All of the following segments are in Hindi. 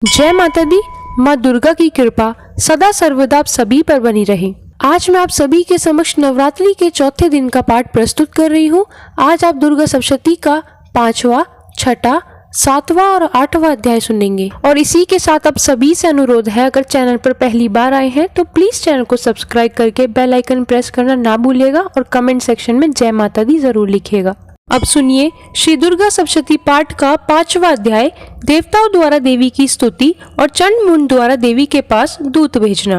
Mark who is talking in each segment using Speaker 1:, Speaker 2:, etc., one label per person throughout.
Speaker 1: जय माता दी। माँ दुर्गा की कृपा सदा सर्वदा आप सभी पर बनी रहे। आज मैं आप सभी के समक्ष नवरात्रि के चौथे दिन का पाठ प्रस्तुत कर रही हूँ। आज आप दुर्गा सप्तशती का 5वां, 6ठा, 7वां और 8वां अध्याय सुनेंगे। और इसी के साथ आप सभी से अनुरोध है, अगर चैनल पर पहली बार आए हैं तो प्लीज चैनल को सब्सक्राइब करके बेल आइकन प्रेस करना ना भूलिएगा और कमेंट सेक्शन में जय माता दी जरूर लिखिएगा। अब सुनिए श्री दुर्गा सप्तशती पाठ का 5वां अध्याय, देवताओं द्वारा देवी की स्तुति और चंड मुंड द्वारा देवी के पास दूत भेजना।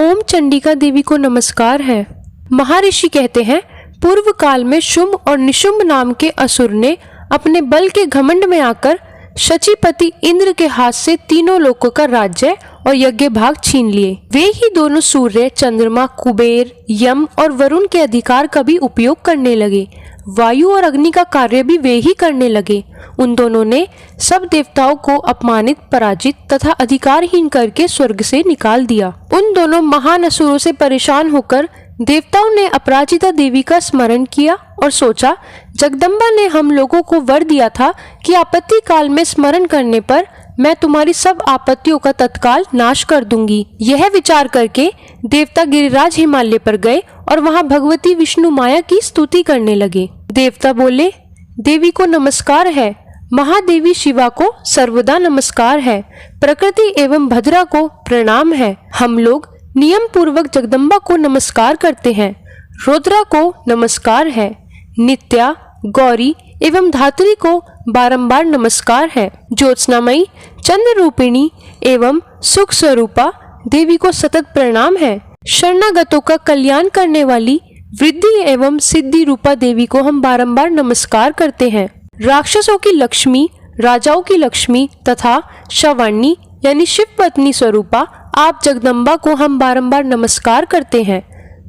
Speaker 1: ओम चंडिका देवी को नमस्कार है। महर्षि कहते हैं, पूर्व काल में शुंभ और निशुंभ नाम के असुर ने अपने बल के घमंड में आकर शचीपति इंद्र के हाथ से तीनों लोकों का राज्य और यज्ञ भाग छीन लिए। वे ही दोनों सूर्य, चंद्रमा, कुबेर, यम और वरुण के अधिकार का भी उपयोग करने लगे। वायु और अग्नि का कार्य भी वे ही करने लगे। उन दोनों ने सब देवताओं को अपमानित, पराजित तथा अधिकारहीन करके स्वर्ग से निकाल दिया। उन दोनों महान असुरों से परेशान होकर देवताओं ने अपराजिता देवी का स्मरण किया और सोचा, जगदम्बा ने हम लोगों को वर दिया था कि आपत्ति काल में स्मरण करने पर मैं तुम्हारी सब आपत्तियों का तत्काल नाश कर दूंगी। यह विचार करके देवता गिरिराज हिमालय पर गए और वहां भगवती विष्णु माया की स्तुति करने लगे। देवता बोले, देवी को नमस्कार है। महादेवी शिवा को सर्वदा नमस्कार है। प्रकृति एवं भद्रा को प्रणाम है। हम लोग नियम पूर्वक जगदम्बा को नमस्कार करते हैं। रुद्रा को नमस्कार है। नित्या, गौरी एवं धात्री को बारंबार नमस्कार है। ज्योत्सनामयी, चंद्र रूपिणी एवं सुख स्वरूपा देवी को सतत प्रणाम है। शरणागतों का कल्याण करने वाली वृद्धि एवं सिद्धि रूपा देवी को हम बारंबार नमस्कार करते हैं। राक्षसों की लक्ष्मी, राजाओं की लक्ष्मी तथा शवानी यानी शिव पत्नी स्वरूपा आप जगदम्बा को हम बारंबार नमस्कार करते हैं।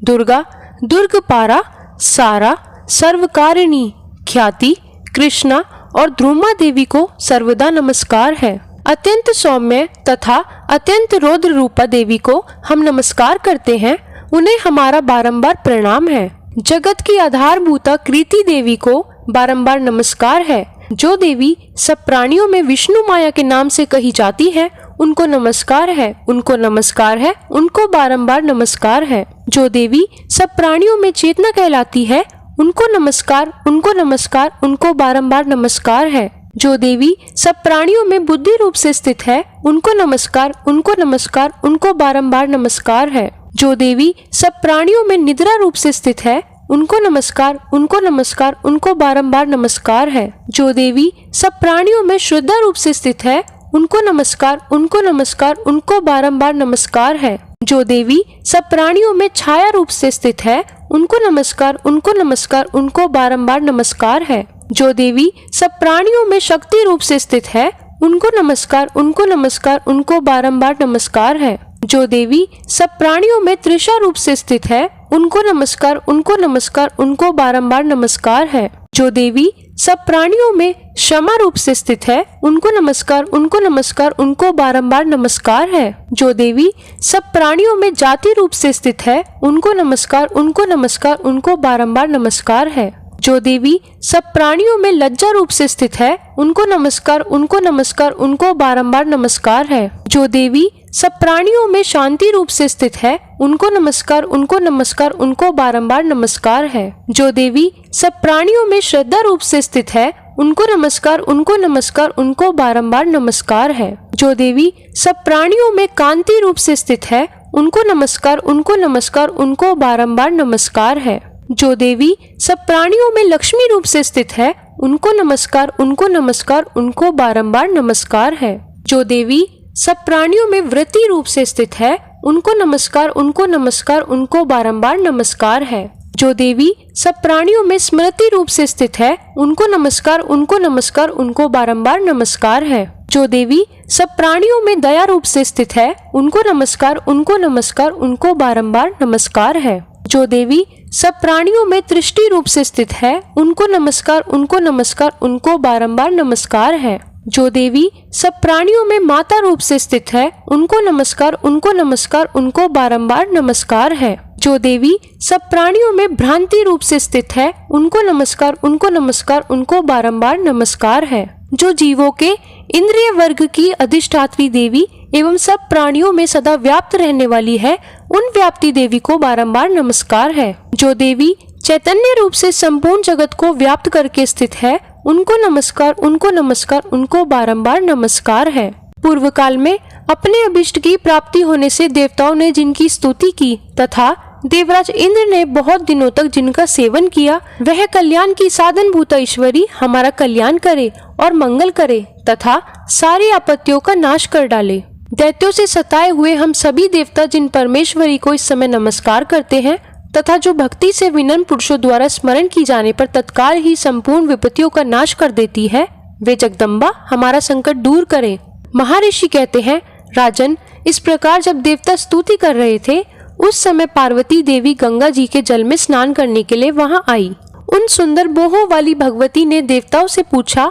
Speaker 1: दुर्गा, दुर्गपारा, सारा, सर्वकारिणी, ख्याति, कृष्णा और ध्रुमा देवी को सर्वदा नमस्कार है। अत्यंत सौम्य तथा अत्यंत रौद्र रूपा देवी को हम नमस्कार करते हैं। उन्हें हमारा बारंबार प्रणाम है। जगत की आधारभूता कृति देवी को बारंबार नमस्कार है। जो देवी सब प्राणियों में विष्णु माया के नाम से कही जाती है, उनको नमस्कार है, उनको नमस्कार है, उनको बारंबार नमस्कार है। जो देवी सब प्राणियों में चेतना कहलाती है, उनको नमस्कार, उनको नमस्कार, उनको बारंबार नमस्कार है। जो देवी सब प्राणियों में बुद्धि रूप से स्थित है, उनको नमस्कार, उनको नमस्कार, उनको बारंबार नमस्कार है। जो देवी सब प्राणियों में निद्रा रूप से स्थित है, उनको नमस्कार, उनको नमस्कार, उनको बारंबार नमस्कार है। जो देवी सब प्राणियों में श्रद्धा रूप से स्थित है, उनको नमस्कार, उनको नमस्कार, उनको बारंबार नमस्कार है। जो देवी सब प्राणियों में छाया रूप से स्थित है, उनको नमस्कार, उनको नमस्कार, उनको बारंबार नमस्कार है। जो देवी सब प्राणियों में शक्ति रूप से स्थित है, उनको नमस्कार, उनको नमस्कार, उनको बारंबार नमस्कार है। जो देवी सब प्राणियों में त्रिशा रूप से स्थित है, उनको नमस्कार, उनको नमस्कार, उनको बारंबार नमस्कार है। जो देवी सब प्राणियों में क्षमा रूप से स्थित है, उनको नमस्कार, उनको नमस्कार, उनको बारंबार नमस्कार है। जो देवी सब प्राणियों में जाति रूप से स्थित है, उनको नमस्कार, उनको नमस्कार, उनको बारंबार नमस्कार है। जो देवी सब प्राणियों में लज्जा रूप से स्थित है, उनको नमस्कार, उनको नमस्कार, उनको बारंबार नमस्कार है। जो देवी सब प्राणियों में शांति रूप से स्थित है, उनको नमस्कार, उनको नमस्कार, उनको बारंबार नमस्कार है। जो देवी सब प्राणियों में श्रद्धा रूप से स्थित है, उनको नमस्कार, उनको नमस्कार, उनको बारंबार नमस्कार है। जो देवी सब प्राणियों में कांति रूप से स्थित है, उनको नमस्कार, उनको नमस्कार, उनको बारंबार नमस्कार है। जो देवी सब प्राणियों में लक्ष्मी रूप से स्थित है, उनको नमस्कार, उनको नमस्कार, उनको बारंबार नमस्कार है। जो देवी सब प्राणियों में वृत्ति रूप से स्थित है, उनको नमस्कार, उनको नमस्कार, उनको बारंबार नमस्कार है। जो देवी सब प्राणियों में स्मृति रूप से स्थित है, उनको नमस्कार, उनको नमस्कार, उनको बारंबार नमस्कार है। जो देवी सब प्राणियों में दया रूप से स्थित है, उनको नमस्कार, उनको नमस्कार, उनको बारंबार नमस्कार है। जो देवी सब प्राणियों में दृष्टि रूप से स्थित है, उनको नमस्कार, उनको नमस्कार, उनको बारंबार नमस्कार है। जो देवी सब प्राणियों में माता रूप से स्थित है, उनको नमस्कार, उनको नमस्कार, उनको बारंबार नमस्कार है। जो देवी सब प्राणियों में भ्रांति रूप से स्थित है, उनको नमस्कार, उनको नमस्कार, उनको बारंबार नमस्कार है। जो जीवों के इंद्रिय वर्ग की अधिष्ठात्री देवी एवं सब प्राणियों में सदा व्याप्त रहने वाली है, उन व्याप्ति देवी को बारंबार नमस्कार है। जो देवी चैतन्य रूप से संपूर्ण जगत को व्याप्त करके स्थित है, उनको नमस्कार, उनको नमस्कार, उनको बारंबार नमस्कार है। पूर्व काल में अपने अभिष्ट की प्राप्ति होने से देवताओं ने जिनकी स्तुति की तथा देवराज इंद्र ने बहुत दिनों तक जिनका सेवन किया, वह कल्याण की साधन भूता ईश्वरी हमारा कल्याण करे और मंगल करे तथा सारी आपत्तियों का नाश कर डाले। दैत्यों से सताए हुए हम सभी देवता जिन परमेश्वरी को इस समय नमस्कार करते हैं तथा जो भक्ति से विनम्र पुरुषों द्वारा स्मरण की जाने पर तत्काल ही संपूर्ण विपत्तियों का नाश कर देती है, वे जगदम्बा हमारा संकट दूर करें। महर्षि कहते हैं, राजन, इस प्रकार जब देवता स्तुति कर रहे थे, उस समय पार्वती देवी गंगा जी के जल में स्नान करने के लिए वहां आई। उन सुंदर बोहों वाली भगवती ने देवताओं से पूछा,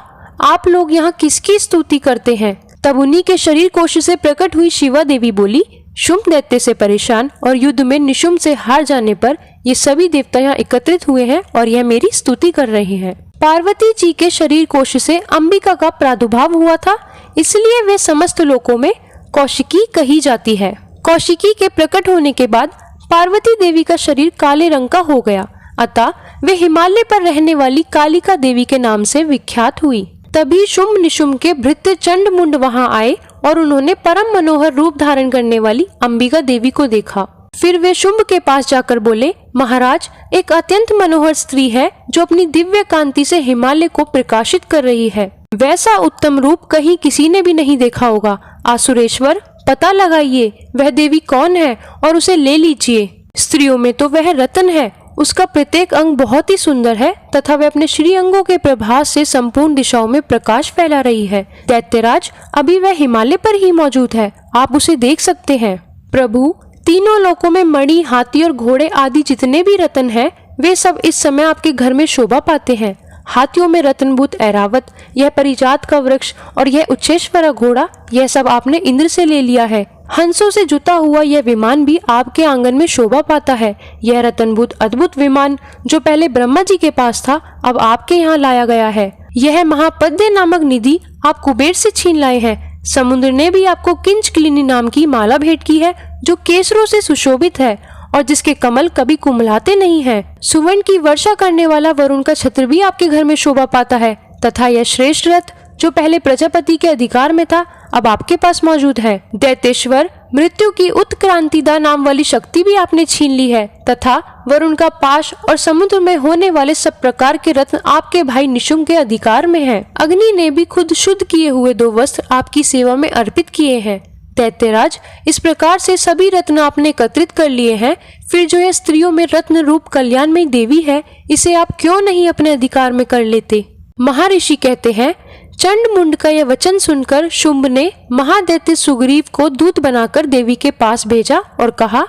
Speaker 1: आप लोग यहाँ किसकी स्तुति करते हैं? तब उन्हीं के शरीर कोश से प्रकट हुई शिवा देवी बोली, शुंभ दैत्य से परेशान और युद्ध में निशुंभ से हार जाने पर ये सभी देवता यहाँ एकत्रित हुए हैं और यह मेरी स्तुति कर रहे हैं। पार्वती जी के शरीर कोश से अंबिका का प्रादुर्भाव हुआ था, इसलिए वे समस्त लोकों में कौशिकी कही जाती है। कौशिकी के प्रकट होने के बाद पार्वती देवी का शरीर काले रंग का हो गया, अतः वे हिमालय पर रहने वाली कालिका देवी के नाम से विख्यात हुई। तभी शुंभ निशुंभ के भृत्य चंड मुंड वहां आए और उन्होंने परम मनोहर रूप धारण करने वाली अंबिका देवी को देखा। फिर वे शुंभ के पास जाकर बोले, महाराज, एक अत्यंत मनोहर स्त्री है जो अपनी दिव्य कांति से हिमालय को प्रकाशित कर रही है। वैसा उत्तम रूप कहीं किसी ने भी नहीं देखा होगा। आसुरेश्वर, पता लगाइए वह देवी कौन है और उसे ले लीजिए। स्त्रियों में तो वह रत्न है, उसका प्रत्येक अंग बहुत ही सुंदर है तथा वह अपने श्री अंगों के प्रभास से संपूर्ण दिशाओं में प्रकाश फैला रही है। दैत्यराज, अभी वह हिमालय पर ही मौजूद है, आप उसे देख सकते हैं। प्रभु, तीनों लोकों में मणि, हाथी और घोड़े आदि जितने भी रत्न हैं, वे सब इस समय आपके घर में शोभा पाते हैं। हाथियों में रत्नभूत ऐरावत, यह परिजात का वृक्ष और यह उच्चेश्वरा घोड़ा, यह सब आपने इंद्र से ले लिया है। हंसों से जुता हुआ यह विमान भी आपके आंगन में शोभा पाता है। यह रत्नभूत अद्भुत विमान जो पहले ब्रह्मा जी के पास था, अब आपके यहाँ लाया गया है। यह महापद्य नामक निधि आप कुबेर से छीन लाए हैं। समुद्र ने भी आपको किंचक्लिनी नाम की माला भेंट की है जो केसरों से सुशोभित है और जिसके कमल कभी कुमलाते नहीं हैं। सुवर्ण की वर्षा करने वाला वरुण का छत्र भी आपके घर में शोभा पाता है तथा यह श्रेष्ठ रथ जो पहले प्रजापति के अधिकार में था, अब आपके पास मौजूद है। दैतेश्वर, मृत्यु की उत्क्रांतिदा नाम वाली शक्ति भी आपने छीन ली है तथा वरुण का पाश और समुद्र में होने वाले सब प्रकार के रत्न आपके भाई निशुंभ के अधिकार में हैं। अग्नि ने भी खुद शुद्ध किए हुए 2 वस्त्र आपकी सेवा में अर्पित किए हैं। दैत्यराज, इस प्रकार से सभी रत्न आपने एकत्रित कर लिए हैं, फिर जो यह स्त्रियों में रत्न रूप कल्याणमयी देवी है, इसे आप क्यों नहीं अपने अधिकार में कर लेते? महर्षि कहते हैं, चंड मुंड का यह वचन सुनकर शुंभ ने महादैत्य सुग्रीव को दूत बनाकर देवी के पास भेजा और कहा,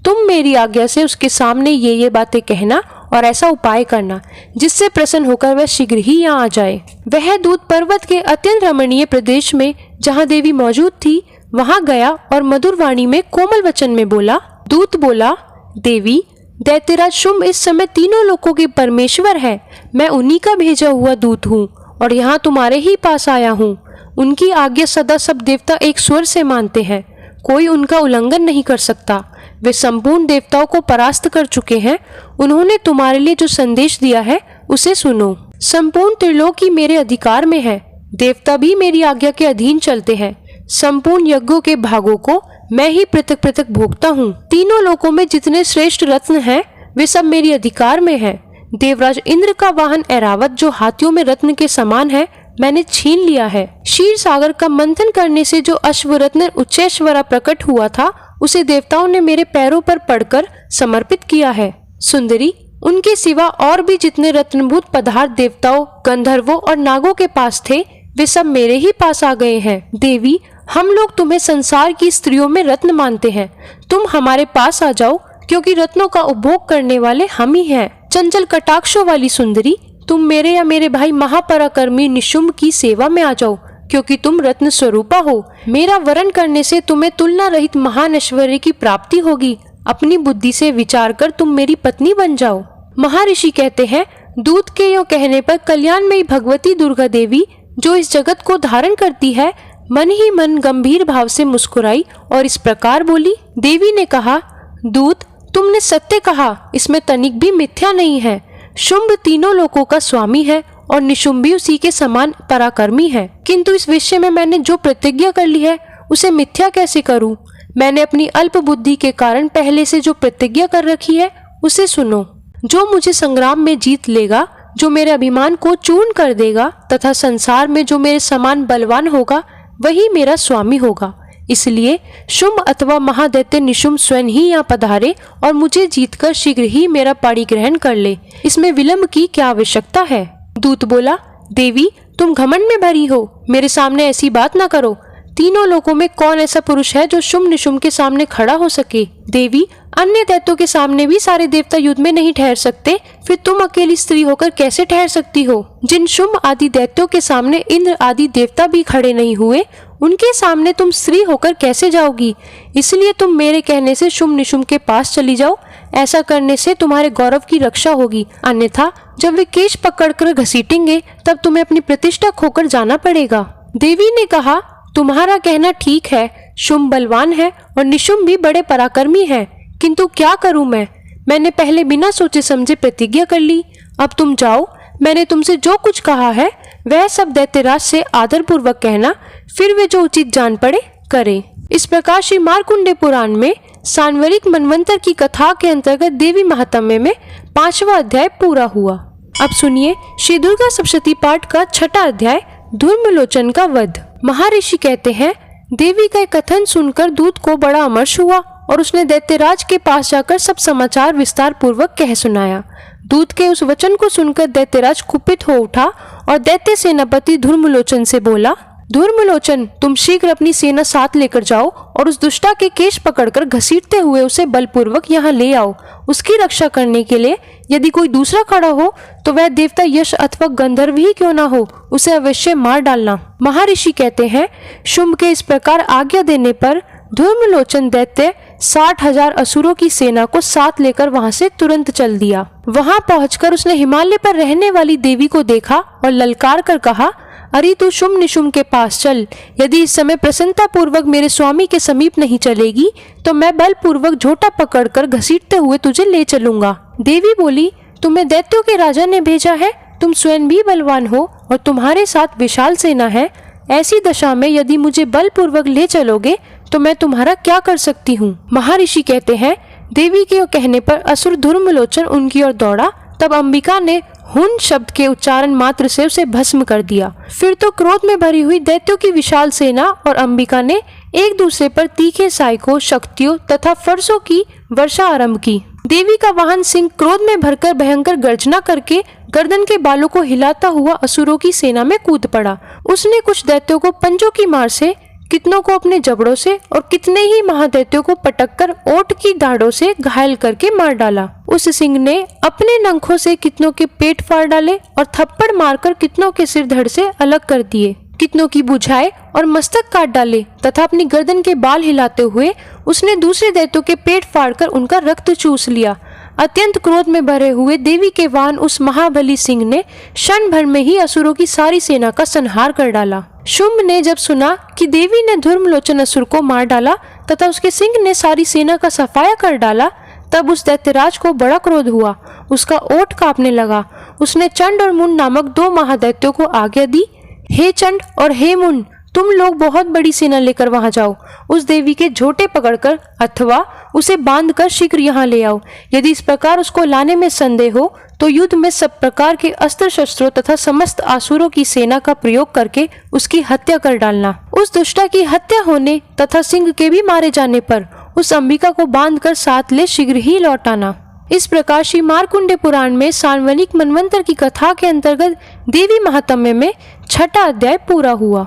Speaker 1: तुम मेरी आज्ञा से उसके सामने ये बातें कहना और ऐसा उपाय करना जिससे प्रसन्न होकर वह शीघ्र ही यहाँ आ जाए। वह दूत पर्वत के अत्यंत रमणीय प्रदेश में जहाँ देवी मौजूद थी वहां गया और मधुर वाणी में कोमल वचन में बोला। दूत बोला, देवी, दैत्यराज शुंभ इस समय तीनों लोकों के परमेश्वर है। मैं उन्हीं का भेजा हुआ दूत हूँ और यहाँ तुम्हारे ही पास आया हूँ। उनकी आज्ञा सदा सब देवता एक स्वर से मानते हैं, कोई उनका उल्लंघन नहीं कर सकता। वे संपूर्ण देवताओं को परास्त कर चुके हैं। उन्होंने तुम्हारे लिए जो संदेश दिया है उसे सुनो। संपूर्ण त्रिलोकी मेरे अधिकार में है, देवता भी मेरी आज्ञा के अधीन चलते हैं। संपूर्ण यज्ञों के भागों को मैं ही पृथक पृथक भोगता हूँ। तीनों लोकों में जितने श्रेष्ठ रत्न हैं वे सब मेरी अधिकार में हैं। देवराज इंद्र का वाहन ऐरावत जो हाथियों में रत्न के समान है, मैंने छीन लिया है। क्षीर सागर का मंथन करने से जो अश्वरत्न उच्चेश्वरा प्रकट हुआ था, उसे देवताओं ने मेरे पैरों पर पड़कर समर्पित किया है। सुंदरी, उनके सिवा और भी जितने रत्नभूत पदार्थ देवताओं, गंधर्वों और नागों के पास थे, वे सब मेरे ही पास आ गए हैं। देवी, हम लोग तुम्हें संसार की स्त्रियों में रत्न मानते हैं। तुम हमारे पास आ जाओ, क्योंकि रत्नों का उपभोग करने वाले हम ही हैं। चंचल कटाक्षों वाली सुंदरी, तुम मेरे या मेरे भाई महापराक्रमी निशुंभ की सेवा में आ जाओ, क्योंकि तुम रत्न स्वरूपा हो। मेरा वरण करने से तुम्हें तुलना रहित महान ऐश्वर्य की प्राप्ति होगी। अपनी बुद्धि से विचार कर तुम मेरी पत्नी बन जाओ। महर्षि कहते हैं, दूत के यो कहने पर कल्याणमयी भगवती दुर्गा देवी जो इस जगत को धारण करती है, मन ही मन गंभीर भाव से मुस्कुराई और इस प्रकार बोली। देवी ने कहा, दूत, तुमने सत्य कहा, इसमें तनिक भी मिथ्या नहीं है। शुंभ तीनों लोकों का स्वामी है और निशुंभ भी उसी के समान पराक्रमी है, किंतु इस विषय में मैंने जो प्रतिज्ञा कर ली है उसे मिथ्या कैसे करूं? मैंने अपनी अल्प बुद्धि के कारण पहले से जो प्रतिज्ञा कर रखी है उसे सुनो। जो मुझे संग्राम में जीत लेगा, जो मेरे अभिमान को चूर्ण कर देगा तथा संसार में जो मेरे समान बलवान होगा, वही मेरा स्वामी होगा। इसलिए शुंभ अथवा महादैत्य निशुंभ स्वयं ही यहाँ पधारे और मुझे जीतकर शीघ्र ही मेरा पाणिग्रहण कर ले। इसमें विलंब की क्या आवश्यकता है? दूत बोला, देवी, तुम घमंड में भरी हो, मेरे सामने ऐसी बात ना करो। तीनों लोकों में कौन ऐसा पुरुष है जो शुंभ निशुंभ के सामने खड़ा हो सके? देवी, अन्य दैत्यों के सामने भी सारे देवता युद्ध में नहीं ठहर सकते, फिर तुम अकेली स्त्री होकर कैसे ठहर सकती हो? जिन शुंभ आदि दैत्यों के सामने इंद्र आदि देवता भी खड़े नहीं हुए, उनके सामने तुम स्त्री होकर कैसे जाओगी? इसलिए तुम मेरे कहने से शुंभ निशुंभ के पास चली जाओ। ऐसा करने से तुम्हारे गौरव की रक्षा होगी, अन्यथा जब वे केश पकड़कर घसीटेंगे तब तुम्हें अपनी प्रतिष्ठा खोकर जाना पड़ेगा। देवी ने कहा, तुम्हारा कहना ठीक है, शुंभ बलवान है और निशुंभ भी बड़े पराक्रमी है, किंतु क्या करूं मैं? मैंने पहले बिना सोचे समझे प्रतिज्ञा कर ली। अब तुम जाओ, मैंने तुमसे जो कुछ कहा है वह सब दैत्यराज से आदर पूर्वक कहना, फिर वे जो उचित जान पड़े करे। इस प्रकार श्री मार्कुंडे पुराण में सांवरिक मनवंतर की कथा के अंतर्गत देवी महात्म्य में 5वां अध्याय पूरा हुआ। अब सुनिए श्री दुर्गा सप्तशती पाठ का 6वां अध्याय, धूम्रलोचन का वध। महर्षि कहते हैं, देवी का कथन सुनकर दूत को बड़ा अमर्ष हुआ और उसने दैत्यराज के पास जाकर सब समाचार विस्तार पूर्वक कह सुनाया। दूत के उस वचन को सुनकर दैत्यराज कुपित हो उठा और दैत्य सेनापति धूम्रलोचन से बोला, धूम्रलोचन, तुम शीघ्र अपनी सेना साथ लेकर जाओ और उस दुष्टा के केश पकड़कर घसीटते हुए उसे बलपूर्वक यहाँ ले आओ। उसकी रक्षा करने के लिए यदि कोई दूसरा खड़ा हो तो वह देवता यश अथवा गंधर्व ही क्यों ना हो, उसे अवश्य मार डालना। महर्षि कहते हैं, शुंभ के इस प्रकार आज्ञा देने पर धूम्रलोचन दैत्य 60,000 असुरों की सेना को साथ लेकर वहां से तुरंत चल दिया। वहां पहुंचकर उसने हिमालय पर रहने वाली देवी को देखा और ललकार कर कहा, अरे तू शुंभ निशुंभ के पास चल। यदि इस समय प्रसन्नता पूर्वक मेरे स्वामी के समीप नहीं चलेगी तो मैं बलपूर्वक झोटा पकड़कर घसीटते हुए तुझे ले चलूंगा। देवी बोली, तुम्हें दैत्यों के राजा ने भेजा है, तुम स्वयं भी बलवान हो और तुम्हारे साथ विशाल सेना है। ऐसी दशा में यदि मुझे बलपूर्वक ले चलोगे तो मैं तुम्हारा क्या कर सकती हूँ? महर्षि कहते हैं, देवी के कहने पर असुर धूम्रलोचन उनकी ओर दौड़ा। तब अंबिका ने हुन शब्द के उच्चारण मात्र से उसे भस्म कर दिया। फिर तो क्रोध में भरी हुई दैत्यों की विशाल सेना और अंबिका ने एक दूसरे पर तीखे सायकों, शक्तियों तथा फरसों की वर्षा आरंभ की। देवी का वाहन सिंह क्रोध में भरकर भयंकर गर्जना करके गर्दन के बालों को हिलाता हुआ असुरों की सेना में कूद पड़ा। उसने कुछ दैत्यों को पंजों की मार से, कितनों को अपने जबड़ों से और कितने ही महादैत्यों को पटककर ओट की दाढ़ों से घायल करके मार डाला। उस सिंह ने अपने नंखों से कितनों के पेट फाड़ डाले और थप्पड़ मारकर कितनों के सिर धड़ से अलग कर दिए, कितनों की बुझाए और मस्तक काट डाले तथा अपनी गर्दन के बाल हिलाते हुए उसने दूसरे दैत्यों के पेट फाड़कर उनका रक्त चूस लिया। अत्यंत क्रोध में भरे हुए देवी के वाहन उस महाबली सिंह ने क्षण भर में ही असुरों की सारी सेना का संहार कर डाला। शुंभ ने जब सुना कि देवी ने धूम्रलोचन असुर को मार डाला तथा उसके सिंह ने सारी सेना का सफाया कर डाला, तब उस दैत्यराज को बड़ा क्रोध हुआ। उसका ओठ कांपने लगा। उसने चंड और मुंड नामक 2 महादैत्यों को आज्ञा दी, हे चंड और हे मुंड, तुम लोग बहुत बड़ी सेना लेकर वहां जाओ। उस देवी के झोटे पकड़कर अथवा उसे बांधकर शीघ्र यहाँ ले आओ। यदि इस प्रकार उसको लाने में संदेह हो तो युद्ध में सब प्रकार के अस्त्र शस्त्रों तथा समस्त आसुरों की सेना का प्रयोग करके उसकी हत्या कर डालना। उस दुष्टा की हत्या होने तथा सिंह के भी मारे जाने पर उस अंबिका को बांधकर साथ ले शीघ्र ही लौट आना। इस प्रकार श्री मार्कुंडे पुराण में सांवलिक मनवंतर की कथा के अंतर्गत देवी महात्म्य में 6वां अध्याय पूरा हुआ।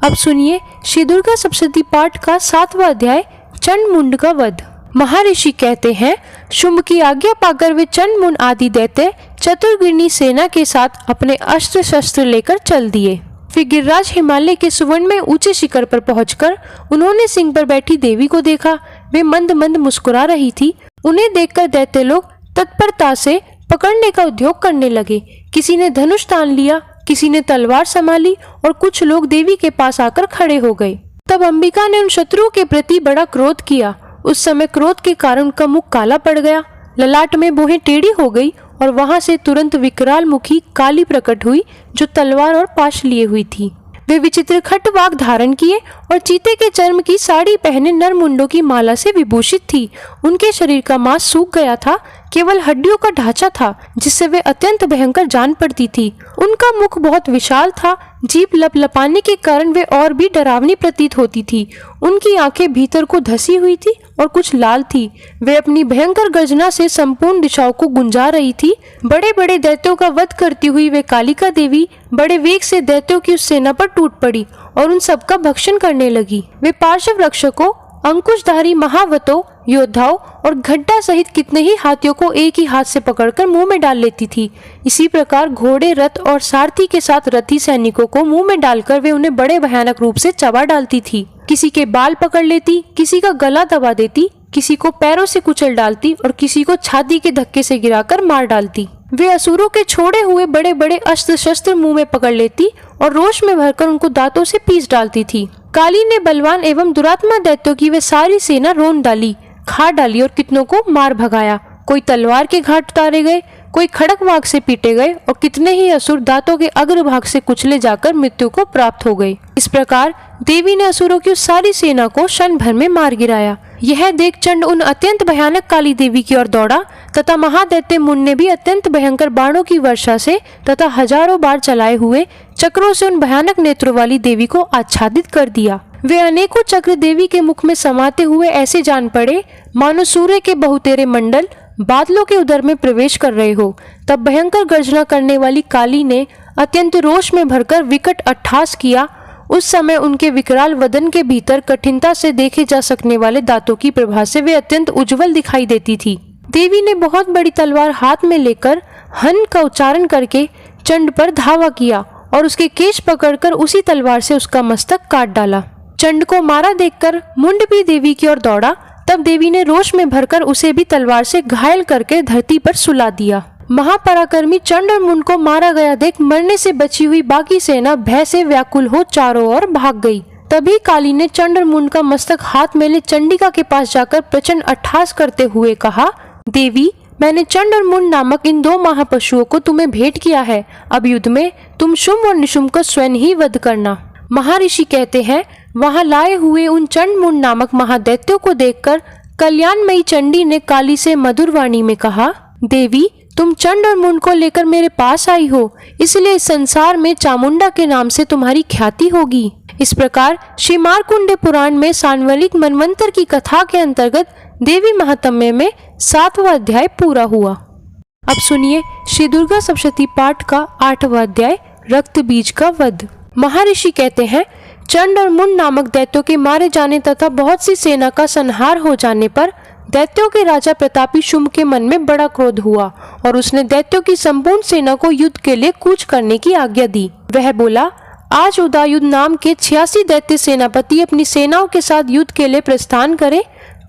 Speaker 1: अब सुनिए श्री दुर्गा सप्तशती पाठ का 7वां अध्याय, चंड मुंड का वध। महर्षि कहते हैं, शुंभ की आज्ञा पाकर वे चंड मुंड आदि दैत्य चतुर्गिनी सेना के साथ अपने अस्त्र शस्त्र लेकर चल दिए। फिर गिरिराज हिमालय के सुवर्ण में ऊंचे शिखर पर पहुंचकर उन्होंने सिंह पर बैठी देवी को देखा। वे मंद मंद मुस्कुरा रही थी। उन्हें देखकर दैत्य लोग तत्परता से पकड़ने का उद्योग करने लगे। किसी ने धनुष तान लिया, किसी ने तलवार संभाली और कुछ लोग देवी के पास आकर खड़े हो गए। तब अंबिका ने उन शत्रुओं के प्रति बड़ा क्रोध किया। उस समय क्रोध के कारण उनका मुख काला पड़ गया, ललाट में भौहें टेढ़ी हो गई और वहां से तुरंत विकराल मुखी काली प्रकट हुई जो तलवार और पाश लिए हुई थी। वे विचित्र खटवाग धारण किए और चीते के चर्म की साड़ी पहने नर मुंडों की माला से विभूषित थी। उनके शरीर का मांस सूख गया था, केवल हड्डियों का ढांचा था जिससे वे अत्यंत भयंकर जान पड़ती थी। उनका मुख बहुत विशाल था, जीभ लपलपाने के कारण वे और भी डरावनी प्रतीत होती थी। उनकी आंखें भीतर को धसी हुई थी और कुछ लाल थी। वे अपनी भयंकर गर्जना से संपूर्ण दिशाओं को गुंजा रही थी। बड़े बड़े दैत्यों का वध करती हुई वे कालिका देवी बड़े वेग से दैत्यों की उस सेना पर टूट पड़ी और उन सबका भक्षण करने लगी। वे पार्श्व रक्षकों, अंकुशधारी महावतों, योद्धाओं और घड्डा सहित कितने ही हाथियों को एक ही हाथ से पकड़कर मुंह में डाल लेती थी। इसी प्रकार घोड़े, रथ और सारथी के साथ रथी सैनिकों को मुंह में डालकर वे उन्हें बड़े भयानक रूप से चबा डालती थी। किसी के बाल पकड़ लेती, किसी का गला दबा देती, किसी को पैरों से कुचल डालती और किसी को छाती के धक्के से गिराकर मार डालती। वे असुरों के छोड़े हुए बड़े बड़े अस्त्र शस्त्र मुंह में पकड़ लेती और रोष में भरकर उनको दांतों से पीस डालती थी। काली ने बलवान एवं दुरात्मा दैत्यों की वे सारी सेना रोन डाली, खा डाली और कितनों को मार भगाया। कोई तलवार के घाट उतारे गए, कोई खड़क वाग से पीटे गए और कितने ही असुर दांतों के अग्रभाग से कुचले जाकर मृत्यु को प्राप्त हो गए। इस प्रकार देवी ने असुरों की उस सारी सेना को क्षण भर में मार गिराया। यह देख चंड उन अत्यंत भयानक काली देवी की ओर दौड़ा तथा महादैत्य मुंड ने भी अत्यंत भयंकर बाणों की वर्षा से तथा हजारों बार चलाए हुए चक्रों से उन भयानक नेत्रों वाली देवी को आच्छादित कर दिया। वे अनेकों चक्र देवी के मुख में समाते हुए ऐसे जान पड़े मानो सूर्य के बहुतेरे मंडल बादलों के उदर में प्रवेश कर रहे हो। तब भयंकर गर्जना करने वाली काली ने अत्यंत रोष में भरकर विकट अट्टहास किया। उस समय उनके विकराल वदन के भीतर कठिनता से देखे जा सकने वाले दांतों की प्रभा से वे अत्यंत उज्जवल दिखाई देती थी। देवी ने बहुत बड़ी तलवार हाथ में लेकर हन का उच्चारण करके चंड पर धावा किया और उसके केश पकड़कर उसी तलवार से उसका मस्तक काट डाला। चंड को मारा देखकर मुंड भी देवी की ओर दौड़ा। तब देवी ने रोष में भरकर उसे भी तलवार से घायल करके धरती पर सुला दिया। महापराक्रमी चंड और मुंड को मारा गया देख मरने से बची हुई बाकी सेना भय से व्याकुल हो चारों ओर भाग गई। तभी काली ने चंड और मुंड का मस्तक हाथ में ले चंडिका के पास जाकर प्रचंड अट्टहास करते हुए कहा, देवी, मैंने चंड और मुंड नामक इन दो महापशुओं को तुम्हें भेंट किया है। अब युद्ध में तुम शुंभ और निशुंभ को स्वयं ही वध करना। महर्षि कहते हैं, वहां लाए हुए उन चंड मुंड नामक महादैत्यों को देखकर कल्याणमयी चंडी ने काली से मधुर वाणी में कहा, देवी, तुम चंड और मुंड को लेकर मेरे पास आई हो, इसलिए इस संसार में चामुंडा के नाम से तुम्हारी ख्याति होगी। इस प्रकार श्री मार्कंडेय पुराण में सांवलिक मनवंतर की कथा के अंतर्गत देवी महात्म्य में 7वां अध्याय पूरा हुआ। अब सुनिए श्री दुर्गा सप्तशती पाठ का 8वां अध्याय, रक्त बीज का वध। महर्षि कहते हैं, चंड और मुंड नामक दैत्यों के मारे जाने तथा बहुत सी सेना का संहार हो जाने पर दैत्यों के राजा प्रतापी शुंभ के मन में बड़ा क्रोध हुआ और उसने दैत्यों की संपूर्ण सेना को युद्ध के लिए कूच करने की आज्ञा दी। वह बोला, आज उदायुध नाम के 86 दैत्य सेनापति अपनी सेनाओं के साथ युद्ध के लिए प्रस्थान करें।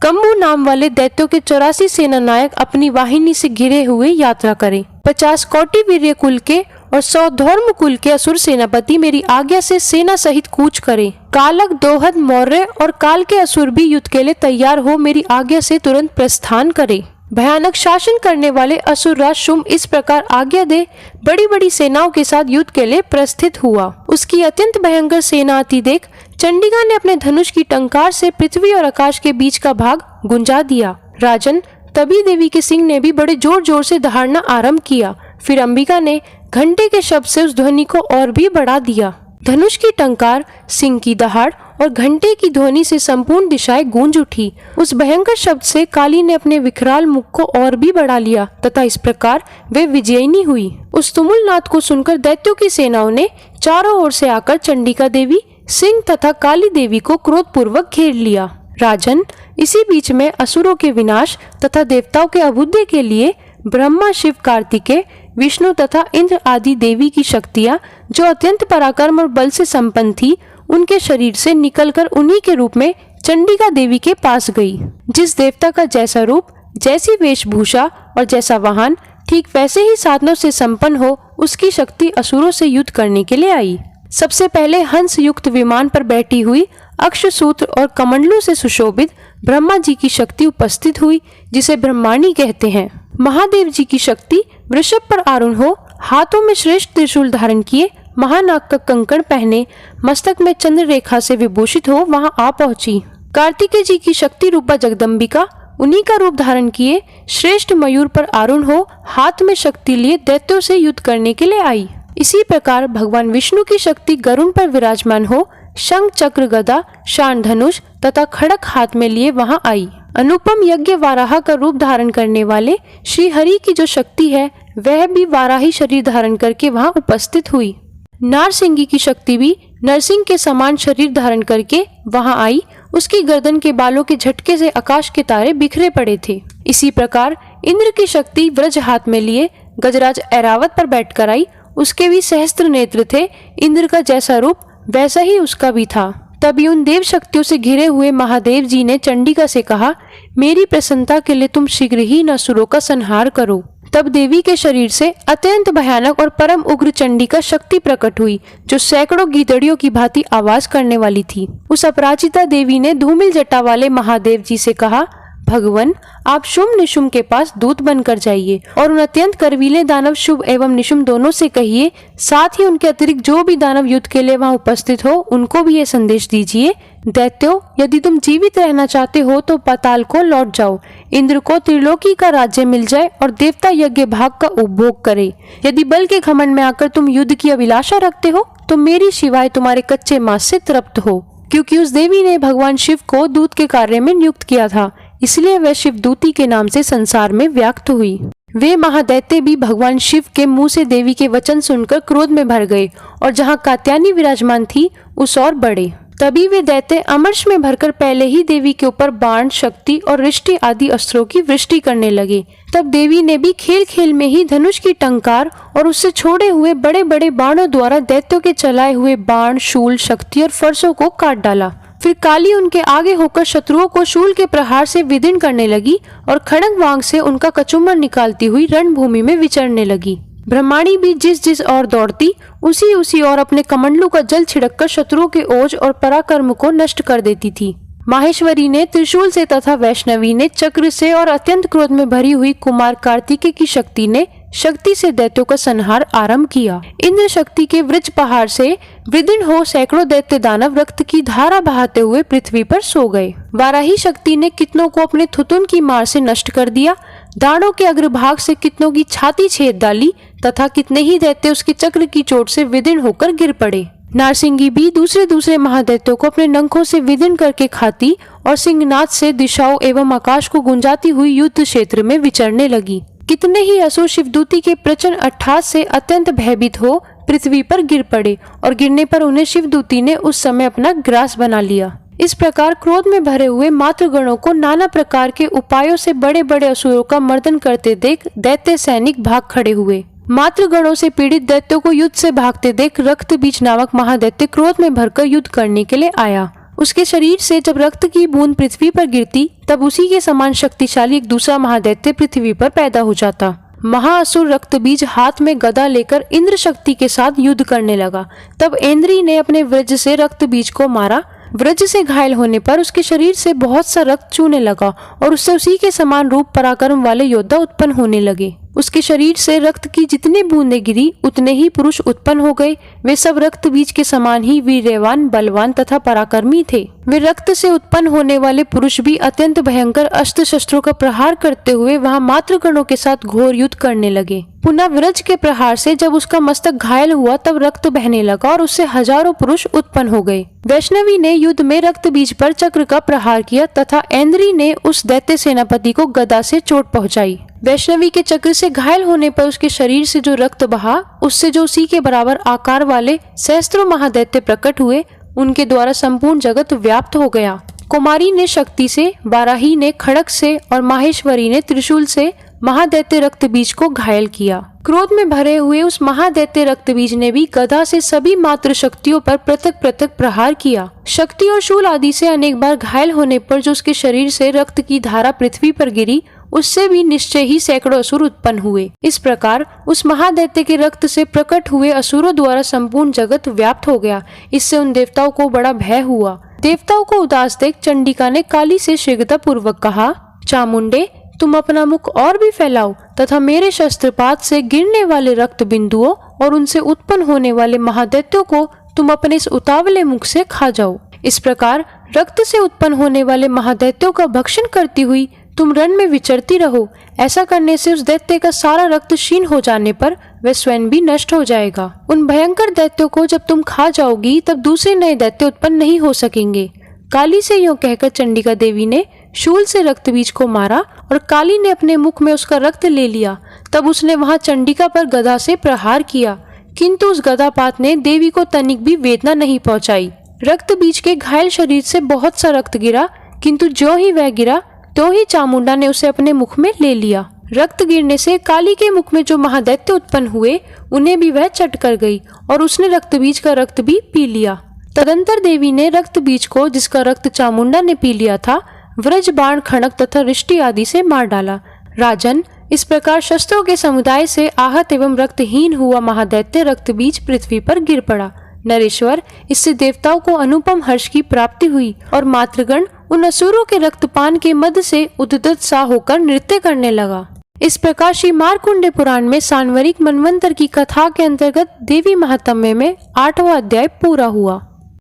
Speaker 1: कंबू नाम वाले दैत्यों के 84 सेना नायक अपनी वाहिनी से घिरे हुए यात्रा करें। 50 कोटि वीर्य कुल के और 100 धर्म कुल के असुर सेनापति मेरी आज्ञा से सेना सहित कूच करें। कालक, दोहद, मौर्य और काल के असुर भी युद्ध के लिए तैयार हो मेरी आज्ञा से तुरंत प्रस्थान करें। भयानक शासन करने वाले असुर राज शुंभ इस प्रकार आज्ञा दे बड़ी बड़ी सेनाओं के साथ युद्ध के लिए प्रस्थित हुआ। उसकी अत्यंत भयंकर सेना आती देख चंडिका ने अपने धनुष की टंकार से पृथ्वी और आकाश के बीच का भाग गुंजा दिया। राजन, तभी देवी के सिंह ने भी बड़े जोर जोर से दहाड़ना आरंभ किया। फिर अंबिका ने घंटे के शब्द से उस ध्वनि को और भी बढ़ा दिया। धनुष की टंकार, सिंह की दहाड़ और घंटे की ध्वनि से संपूर्ण दिशाएं गूंज उठी। उस भयंकर शब्द से काली ने अपने विकराल मुख को और भी बढ़ा लिया तथा इस प्रकार वे विजयिनी हुई। उस तुमुल नाद को सुनकर दैत्यों की सेनाओं ने चारों ओर से आकर चंडिका देवी, सिंह तथा काली देवी को क्रोधपूर्वक घेर लिया। राजन, इसी बीच में असुरों के विनाश तथा देवताओं के अभ्युदय के लिए ब्रह्मा, शिव, कार्तिकेय, विष्णु तथा इंद्र आदि देवी की शक्तियां जो अत्यंत पराक्रम और बल से संपन्न थी, उनके शरीर से निकलकर उन्हीं के रूप में चंडिका देवी के पास गई। जिस देवता का जैसा रूप, जैसी वेशभूषा और जैसा वाहन ठीक वैसे ही साधनों से संपन्न हो, उसकी शक्ति असुरों से युद्ध करने के लिए आई। सबसे पहले हंस युक्त विमान पर बैठी हुई अक्षसूत्र और कमंडलू से सुशोभित ब्रह्मा जी की शक्ति उपस्थित हुई, जिसे ब्रह्माणी कहते हैं। महादेव जी की शक्ति वृषभ पर आरूढ़ हो, हाथों में श्रेष्ठ त्रिशूल धारण किए, महानाग का कंकण पहने, मस्तक में चंद्र रेखा से विभूषित हो वहां आ पहुंची। कार्तिकेय जी की शक्ति रूपा जगदम्बिका उन्हीं का रूप धारण किए श्रेष्ठ मयूर पर आरूढ़ हो, हाथ में शक्ति लिए दैत्यों से युद्ध करने के लिए आई। इसी प्रकार भगवान विष्णु की शक्ति गरुड़ पर विराजमान हो, शंख चक्र गदा शान धनुष तथा खड़क हाथ में लिए वहां आई। अनुपम यज्ञ वाराह का रूप धारण करने वाले श्री हरि की जो शक्ति है वह भी वाराही शरीर धारण करके वहां उपस्थित हुई। नारसिंगी की शक्ति भी नरसिंह के समान शरीर धारण करके वहां आई। उसकी गर्दन के बालों के झटके से आकाश के तारे बिखरे पड़े थे। इसी प्रकार इंद्र की शक्ति व्रज हाथ में लिए गजराज ऐरावत पर बैठकर आई। उसके भी सहस्त्र नेत्र थे, इंद्र का जैसा रूप वैसा ही उसका भी था। तभी उन देव शक्तियों से घिरे हुए महादेव जी ने चंडिका से कहा, मेरी प्रसन्नता के लिए तुम शीघ्र ही इन असुरों का संहार करो। तब देवी के शरीर से अत्यंत भयानक और परम उग्र चंडिका शक्ति प्रकट हुई, जो सैकड़ों गीदड़ियों की भांति आवाज करने वाली थी। उस अपराजिता देवी ने धूमिल जटा वाले महादेव जी से कहा, भगवान आप शुंभ निशुंभ के पास दूत बनकर जाइए और उन अत्यंत करवीले दानव शुभ एवं निशुंभ दोनों से कहिए, साथ ही उनके अतिरिक्त जो भी दानव युद्ध के लिए वहां उपस्थित हो उनको भी ये संदेश दीजिए, दैत्यों यदि तुम जीवित रहना चाहते हो तो पाताल को लौट जाओ, इंद्र को त्रिलोकी का राज्य मिल जाए और देवता यज्ञ भाग का उपभोग करे। यदि बल के घमंड में आकर तुम युद्ध की अभिलाषा रखते हो तो मेरी शिवाय तुम्हारे कच्चे मांस से तृप्त हो। क्योंकि उस देवी ने भगवान शिव को दूत के कार्य में नियुक्त किया था, इसलिए वह शिवदूती के नाम से संसार में व्याप्त हुई। वे महादैत्य भी भगवान शिव के मुंह से देवी के वचन सुनकर क्रोध में भर गए और जहां कात्यायनी विराजमान थी उस और बढ़े। तभी वे दैत्य अमर्ष में भरकर पहले ही देवी के ऊपर बाण शक्ति और रिष्टि आदि अस्त्रों की वृष्टि करने लगे। तब देवी ने भी खेल खेल में ही धनुष की टंकार और उससे छोड़े हुए बड़े बड़े बाणों द्वारा दैत्यों के चलाए हुए बाण शूल शक्ति और फरसों को काट डाला। फिर काली उनके आगे होकर शत्रुओं को शूल के प्रहार से विदीर्ण करने लगी और खड़ग वांग से उनका कचुम्बर निकालती हुई रणभूमि में विचरने लगी। ब्रह्माणी भी जिस जिस ओर दौड़ती उसी ओर अपने कमंडलू का जल छिड़ककर शत्रुओं के ओज और पराक्रम को नष्ट कर देती थी। माहेश्वरी ने त्रिशूल से तथा वैष्णवी ने चक्र से और अत्यंत क्रोध में भरी हुई कुमार कार्तिकेय की शक्ति ने शक्ति से दैत्यों का संहार आरंभ किया। इंद्र शक्ति के वृक्ष पहाड़ से विदीर्ण हो सैकड़ों दैत्य दानव रक्त की धारा बहाते हुए पृथ्वी पर सो गए। वाराही शक्ति ने कितनों को अपने थुतुन की मार से नष्ट कर दिया, दाढ़ों के अग्रभाग से कितनों की छाती छेद डाली तथा कितने ही दैत्य उसके चक्र की चोट से विदीर्ण होकर गिर पड़े। नारसिंगी भी दूसरे महादैत्यों को अपने नंखों से विदीर्ण करके खाती और सिंहनाद से दिशाओं एवं आकाश को गुंजाती हुई युद्ध क्षेत्र में विचरने लगी। कितने ही असुर शिवदूती के प्रचंड अट्टहास से अत्यंत भयभीत हो पृथ्वी पर गिर पड़े और गिरने पर उन्हें शिवदूती ने उस समय अपना ग्रास बना लिया। इस प्रकार क्रोध में भरे हुए मातृगणों को नाना प्रकार के उपायों से बड़े बड़े असुरों का मर्दन करते देख दैत्य सैनिक भाग खड़े हुए। मातृगणों से पीड़ित दैत्यों को युद्ध से भागते देख रक्तबीज नामक महादैत्य क्रोध में भरकर युद्ध करने के लिए आया। उसके शरीर से जब रक्त की बूंद पृथ्वी पर गिरती तब उसी के समान शक्तिशाली एक दूसरा महादैत्य पृथ्वी पर पैदा हो जाता। महाअसुर रक्तबीज हाथ में गदा लेकर इंद्र शक्ति के साथ युद्ध करने लगा। तब इंद्री ने अपने वज्र से रक्तबीज को मारा। वज्र से घायल होने पर उसके शरीर से बहुत सा रक्त चूने लगा और उससे उसी के समान रूप पराक्रम वाले योद्धा उत्पन्न होने लगे। उसके शरीर से रक्त की जितनी बूंदें गिरी उतने ही पुरुष उत्पन्न हो गए। वे सब रक्त बीज के समान ही वीर्यवान, बलवान तथा पराक्रमी थे। वे रक्त से उत्पन्न होने वाले पुरुष भी अत्यंत भयंकर अस्त्र शस्त्रों का प्रहार करते हुए वहां मातृगणों के साथ घोर युद्ध करने लगे। पुनः वज्र के प्रहार से जब उसका मस्तक घायल हुआ तब रक्त बहने लगा और उससे हजारों पुरुष उत्पन्न हो गए। वैष्णवी ने युद्ध में रक्त बीज पर चक्र का प्रहार किया तथा ऐन्द्री ने उस दैत्य सेनापति को गदा से चोट पहुंचाई। वैष्णवी के चक्र से घायल होने पर उसके शरीर से जो रक्त बहा उससे जो उसी के बराबर आकार वाले सहस्त्रों महादैत्य प्रकट हुए, उनके द्वारा संपूर्ण जगत व्याप्त हो गया। कुमारी ने शक्ति से, वाराही ने खड़ग से और माहेश्वरी ने त्रिशूल से महादैत्य रक्त बीज को घायल किया। क्रोध में भरे हुए उस महादैत्य रक्तबीज ने भी गदा से सभी मातृ शक्तियों पर पृथक पृथक प्रहार किया। शक्ति और शूल आदि से अनेक बार घायल होने पर जो उसके शरीर से रक्त की धारा पृथ्वी पर गिरी, उससे भी निश्चय ही सैकड़ों असुर उत्पन्न हुए। इस प्रकार उस महादैत्य के रक्त से प्रकट हुए असुरों द्वारा संपूर्ण जगत व्याप्त हो गया। इससे उन देवताओं को बड़ा भय हुआ। देवताओं को उदास देख चंडिका ने काली से शीघ्रता पूर्वक कहा, चामुंडे, तुम अपना मुख और भी फैलाओ तथा मेरे शस्त्रपात से गिरने वाले रक्त बिंदुओं और उनसे उत्पन्न होने वाले महादैत्यों को तुम अपने इस उतावले मुख से खा जाओ। इस प्रकार रक्त से उत्पन्न होने वाले महादैत्यों का भक्षण करती हुई तुम रण में विचरती रहो। ऐसा करने से उस दैत्य का सारा रक्त क्षीण हो जाने पर वह स्वयं भी नष्ट हो जाएगा। उन भयंकर दैत्यों को जब तुम खा जाओगी तब दूसरे नए दैत्य उत्पन्न नहीं हो सकेंगे। काली से यूं कहकर चंडिका देवी ने शूल से रक्तबीज को मारा और काली ने अपने मुख में उसका रक्त ले लिया। तब उसने वहां चंडिका पर गदा से प्रहार किया, किंतु उस गदापात ने देवी को तनिक भी वेदना नहीं पहुंचाई। रक्तबीज के घायल शरीर से बहुत सा रक्त गिरा, किंतु ज्यों ही वह गिरा त्यों ही चामुंडा ने उसे अपने मुख में ले लिया। रक्त गिरने से काली के मुख में जो महादैत्य उत्पन्न हुए उन्हें भी वह चट कर गई और उसने रक्तबीज का रक्त भी पी लिया। तदंतर देवी ने रक्तबीज को, जिसका रक्त चामुंडा ने पी लिया था, व्रज, बाण, खड़क तथा रिष्टि आदि से मार डाला। राजन, इस प्रकार शस्त्रों के समुदाय से आहत एवं रक्तहीन हुआ महादैत्य रक्तबीज पृथ्वी पर गिर पड़ा। नरेश्वर, इससे देवताओं को अनुपम हर्ष की प्राप्ति हुई और मातृगण उन असुरों के रक्तपान के मद से उद्यत सा होकर नृत्य करने लगा। इस प्रकार श्री मार्कुंडे पुराण में सांवरिक मनवंतर की कथा के अंतर्गत देवी महात्म्य में 8वां अध्याय पूरा हुआ।